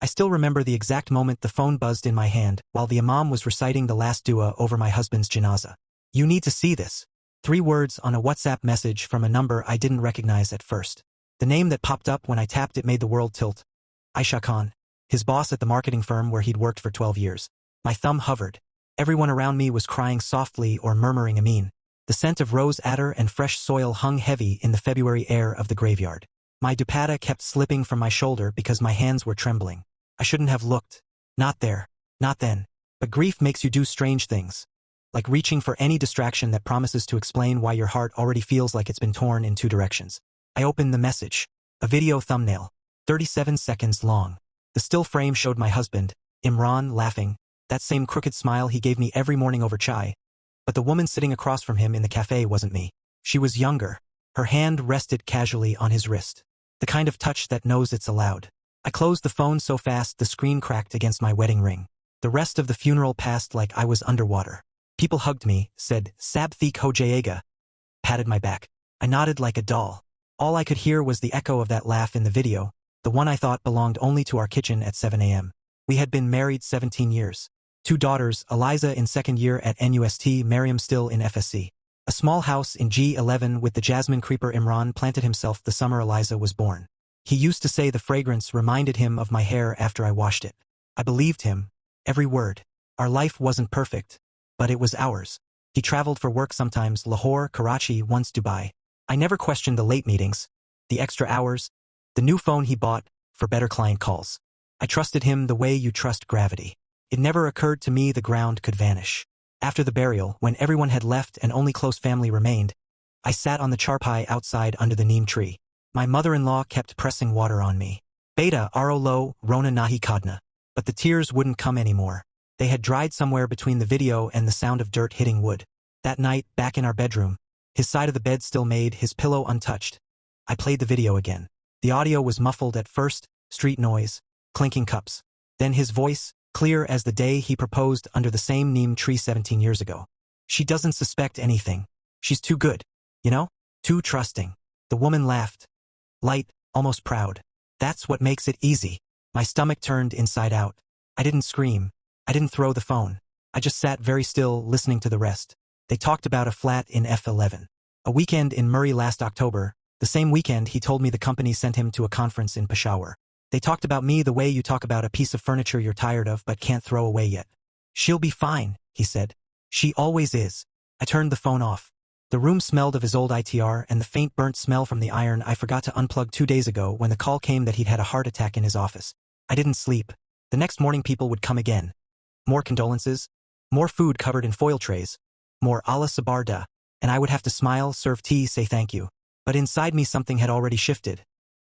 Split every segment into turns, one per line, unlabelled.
I still remember the exact moment the phone buzzed in my hand while the imam was reciting the last dua over my husband's janazah. "You need to see this." 3 words on a WhatsApp message from a number I didn't recognize at first. The name that popped up when I tapped it made the world tilt. Aisha Khan, his boss at the marketing firm where he'd worked for 12 years. My thumb hovered. Everyone around me was crying softly or murmuring Amin. The scent of rose attar and fresh soil hung heavy in the February air of the graveyard. My dupatta kept slipping from my shoulder because my hands were trembling. I shouldn't have looked. Not there. Not then. But grief makes you do strange things. Like reaching for any distraction that promises to explain why your heart already feels like it's been torn in 2 directions. I opened the message. A video thumbnail. 37 seconds long. The still frame showed my husband, Imran, laughing, that same crooked smile he gave me every morning over chai. But the woman sitting across from him in the cafe wasn't me. She was younger. Her hand rested casually on his wrist. The kind of touch that knows it's allowed. I closed the phone so fast the screen cracked against my wedding ring. The rest of the funeral passed like I was underwater. People hugged me, said, "Sabthik ho jayega," patted my back. I nodded like a doll. All I could hear was the echo of that laugh in the video, the one I thought belonged only to our kitchen at 7 a.m. We had been married 17 years. 2 daughters, Eliza in 2nd year at NUST, Mariam still in FSC. A small house in G11 with the jasmine creeper Imran planted himself the summer Eliza was born. He used to say the fragrance reminded him of my hair after I washed it. I believed him. Every word. Our life wasn't perfect, but it was ours. He traveled for work sometimes, Lahore, Karachi, once Dubai. I never questioned the late meetings, the extra hours, the new phone he bought for better client calls. I trusted him the way you trust gravity. It never occurred to me the ground could vanish. After the burial, when everyone had left and only close family remained, I sat on the charpai outside under the neem tree. My mother-in-law kept pressing water on me. Beta, aro lo, rona nahi kadna. But the tears wouldn't come anymore. They had dried somewhere between the video and the sound of dirt hitting wood. That night, back in our bedroom, his side of the bed still made, his pillow untouched. I played the video again. The audio was muffled at first, street noise, clinking cups. Then his voice, clear as the day he proposed under the same neem tree 17 years ago. "She doesn't suspect anything. She's too good. You know? Too trusting." The woman laughed. Light, almost proud. "That's what makes it easy." My stomach turned inside out. I didn't scream. I didn't throw the phone. I just sat very still, listening to the rest. They talked about a flat in F11. A weekend in Murray last October, the same weekend he told me the company sent him to a conference in Peshawar. They talked about me the way you talk about a piece of furniture you're tired of but can't throw away yet. "She'll be fine," he said. "She always is." I turned the phone off. The room smelled of his old ITR and the faint burnt smell from the iron I forgot to unplug 2 days ago when the call came that he'd had a heart attack in his office. I didn't sleep. The next morning people would come again. More condolences, more food covered in foil trays, more Allah Sabar da, and I would have to smile, serve tea, say thank you. But inside me something had already shifted.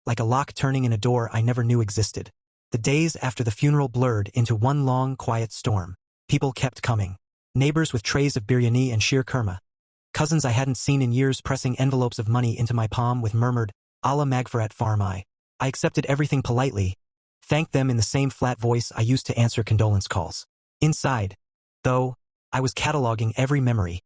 Like a lock turning in a door I never knew existed. The days after the funeral blurred into one long, quiet storm. People kept coming. Neighbors with trays of biryani and sheer kurma. Cousins I hadn't seen in years pressing envelopes of money into my palm with murmured, "Allah Magfarat Farmai." I accepted everything politely, thanked them in the same flat voice I used to answer condolence calls. Inside, though, I was cataloging every memory,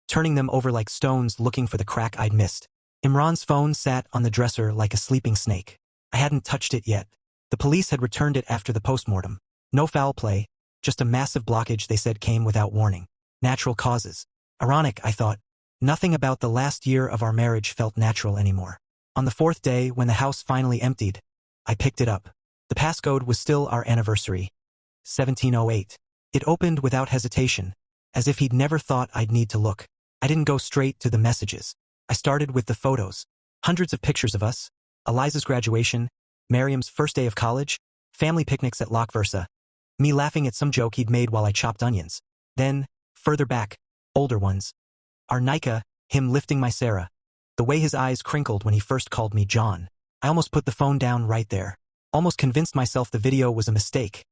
turning them over like stones looking for the crack I'd missed. Imran's phone sat on the dresser like a sleeping snake. I hadn't touched it yet. The police had returned it after the postmortem. No foul play, just a massive blockage they said came without warning. Natural causes. Ironic, I thought. Nothing about the last year of our marriage felt natural anymore. On the 4th day, when the house finally emptied, I picked it up. The passcode was still our anniversary. 1708. It opened without hesitation, as if he'd never thought I'd need to look. I didn't go straight to the messages. I started with the photos. Hundreds of pictures of us. Eliza's graduation, Mariam's first day of college, family picnics at Loch Versa, me laughing at some joke he'd made while I chopped onions. Then, further back, older ones. Our Nika, him lifting my Sarah. The way his eyes crinkled when he first called me John. I almost put the phone down right there. Almost convinced myself the video was a mistake.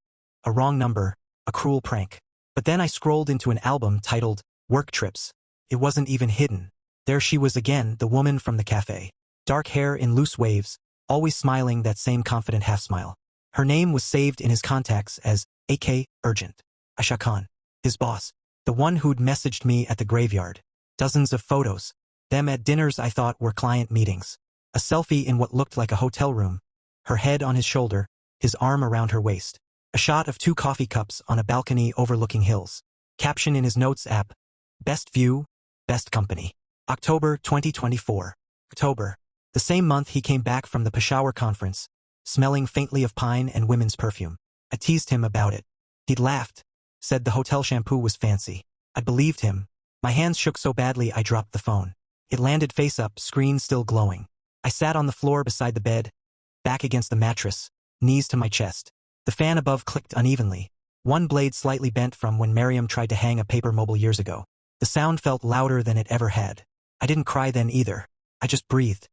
A wrong number, a cruel prank. But then I scrolled into an album titled Work Trips. It wasn't even hidden. There she was again, the woman from the cafe. Dark hair in loose waves, always smiling that same confident half-smile. Her name was saved in his contacts as AK Urgent. Aisha Khan, his boss, the one who'd messaged me at the graveyard. Dozens of photos. Them at dinners I thought were client meetings. A selfie in what looked like a hotel room. Her head on his shoulder, his arm around her waist. A shot of 2 coffee cups on a balcony overlooking hills. Caption in his notes app, best view, best company. October 2024. October. The same month he came back from the Peshawar conference, smelling faintly of pine and women's perfume. I teased him about it. He'd laughed, said the hotel shampoo was fancy. I believed him. My hands shook so badly I dropped the phone. It landed face up, screen still glowing. I sat on the floor beside the bed, back against the mattress, knees to my chest. The fan above clicked unevenly, one blade slightly bent from when Miriam tried to hang a paper mobile years ago. The sound felt louder than it ever had. I didn't cry then either. I just breathed,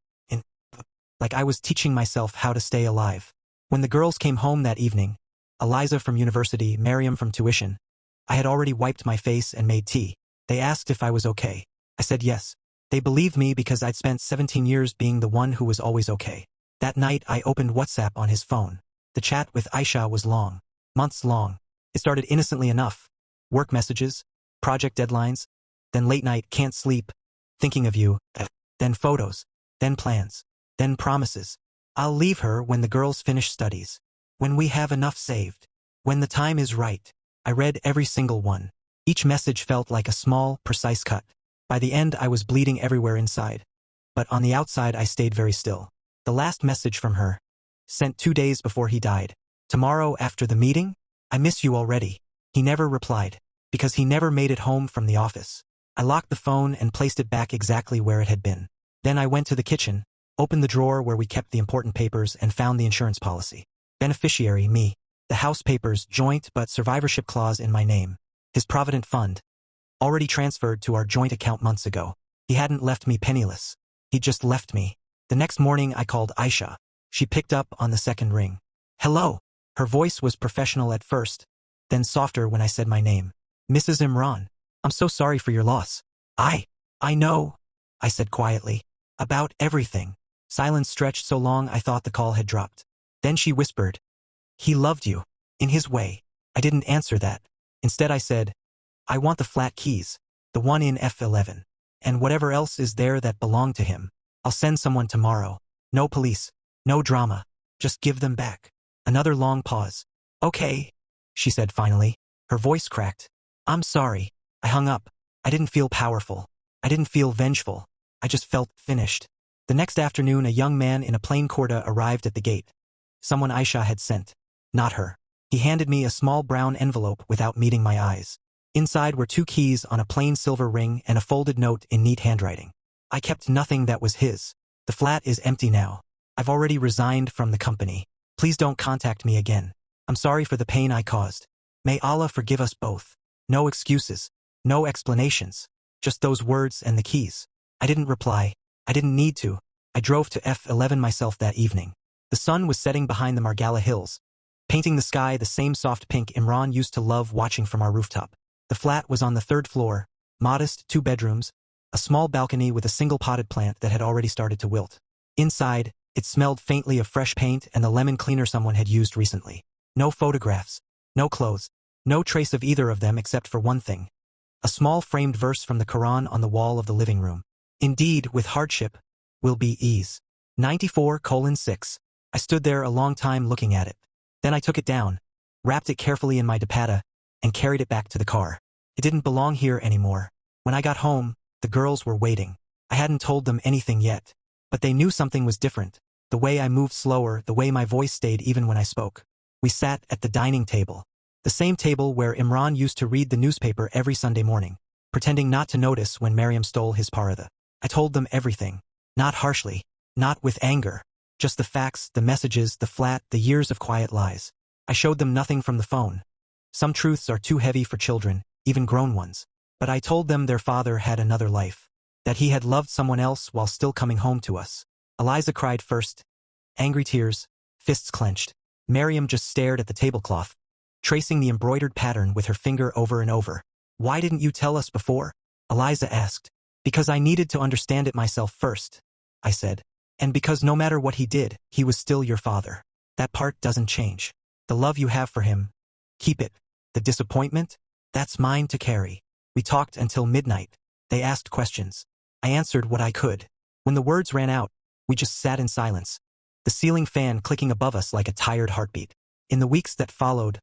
like I was teaching myself how to stay alive. When the girls came home that evening, Eliza from university, Miriam from tuition, I had already wiped my face and made tea. They asked if I was okay. I said yes. They believed me because I'd spent 17 years being the one who was always okay. That night I opened WhatsApp on his phone. The chat with Aisha was long, months long. It started innocently enough. Work messages, project deadlines, then late night can't sleep, thinking of you, then photos, then plans, then promises. I'll leave her when the girls finish studies, when we have enough saved, when the time is right. I read every single one. Each message felt like a small, precise cut. By the end I was bleeding everywhere inside. But on the outside I stayed very still. The last message from her, sent 2 days before he died. Tomorrow after the meeting? I miss you already. He never replied, because he never made it home from the office. I locked the phone and placed it back exactly where it had been. Then I went to the kitchen, opened the drawer where we kept the important papers and found the insurance policy. Beneficiary, me. The house papers, joint but survivorship clause in my name. His provident fund, already transferred to our joint account months ago. He hadn't left me penniless. He just left me. The next morning I called Aisha. She picked up on the second ring. Hello. Her voice was professional at first, then softer when I said my name. Mrs. Imran. I'm so sorry for your loss. I know, I said quietly. About everything. Silence stretched so long I thought the call had dropped. Then she whispered. He loved you. In his way. I didn't answer that. Instead I said, I want the flat keys. The one in F11. And whatever else is there that belonged to him. I'll send someone tomorrow. No police. No drama. Just give them back. Another long pause. Okay, she said finally. Her voice cracked. I'm sorry. I hung up. I didn't feel powerful. I didn't feel vengeful. I just felt finished. The next afternoon a young man in a plain kurta arrived at the gate. Someone Aisha had sent. Not her. He handed me a small brown envelope without meeting my eyes. Inside were 2 keys on a plain silver ring and a folded note in neat handwriting. I kept nothing that was his. The flat is empty now. I've already resigned from the company. Please don't contact me again. I'm sorry for the pain I caused. May Allah forgive us both. No excuses. No explanations. Just those words and the keys. I didn't reply. I didn't need to. I drove to F11 myself that evening. The sun was setting behind the Margalla Hills, painting the sky the same soft pink Imran used to love watching from our rooftop. The flat was on the 3rd floor, modest, 2 bedrooms, a small balcony with a single potted plant that had already started to wilt. Inside, it smelled faintly of fresh paint and the lemon cleaner someone had used recently. No photographs, no clothes, no trace of either of them except for one thing. A small framed verse from the Quran on the wall of the living room. Indeed, with hardship, will be ease. 94:6. I stood there a long time looking at it. Then I took it down, wrapped it carefully in my dupatta, and carried it back to the car. It didn't belong here anymore. When I got home, the girls were waiting. I hadn't told them anything yet, but they knew something was different. The way I moved slower, the way my voice stayed even when I spoke. We sat at the dining table. The same table where Imran used to read the newspaper every Sunday morning, pretending not to notice when Miriam stole his paratha. I told them everything. Not harshly, not with anger. Just the facts, the messages, the flat, the years of quiet lies. I showed them nothing from the phone. Some truths are too heavy for children, even grown ones. But I told them their father had another life. That he had loved someone else while still coming home to us. Eliza cried first. Angry tears, fists clenched. Miriam just stared at the tablecloth, tracing the embroidered pattern with her finger over and over. Why didn't you tell us before? Eliza asked. Because I needed to understand it myself first, I said. And because no matter what he did, he was still your father. That part doesn't change. The love you have for him, keep it. The disappointment, that's mine to carry. We talked until midnight. They asked questions. I answered what I could. When the words ran out, we just sat in silence. the ceiling fan clicking above us like a tired heartbeat. In the weeks that followed,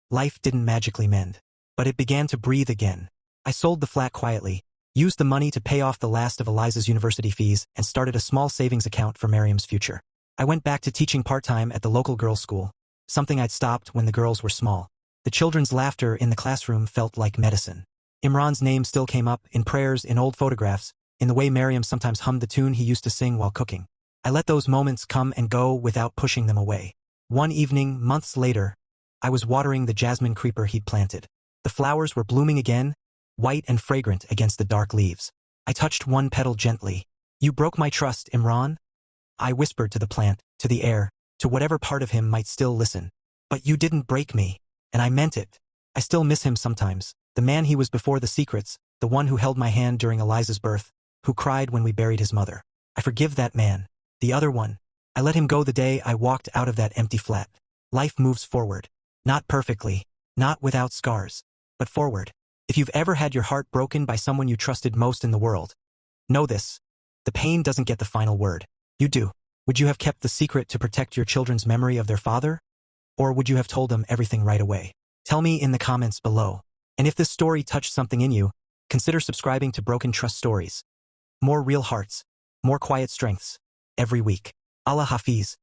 life didn't magically mend, but it began to breathe again. I sold the flat quietly, used the money to pay off the last of Eliza's university fees, and started a small savings account for Miriam's future. I went back to teaching part-time at the local girls' school, something I'd stopped when the girls were small. The children's laughter in the classroom felt like medicine. Imran's name still came up, in prayers, in old photographs, in the way Miriam sometimes hummed the tune he used to sing while cooking. I let those moments come and go without pushing them away. One evening, months later, I was watering the jasmine creeper he'd planted. The flowers were blooming again, white and fragrant against the dark leaves. I touched one petal gently. "You broke my trust, Imran," I whispered to the plant, to the air, to whatever part of him might still listen. "But you didn't break me, and I meant it. I still miss him sometimes, the man he was before the secrets, the one who held my hand during Eliza's birth, who cried when we buried his mother. I forgive that man, the other one. I let him go the day I walked out of that empty flat. Life moves forward. Not perfectly, not without scars, but forward. If you've ever had your heart broken by someone you trusted most in the world, know this: the pain doesn't get the final word. You do. Would you have kept the secret to protect your children's memory of their father? Or would you have told them everything right away? Tell me in the comments below. And if this story touched something in you, consider subscribing to Broken Trust Stories. More real hearts, more quiet strengths, every week. Allah Hafiz.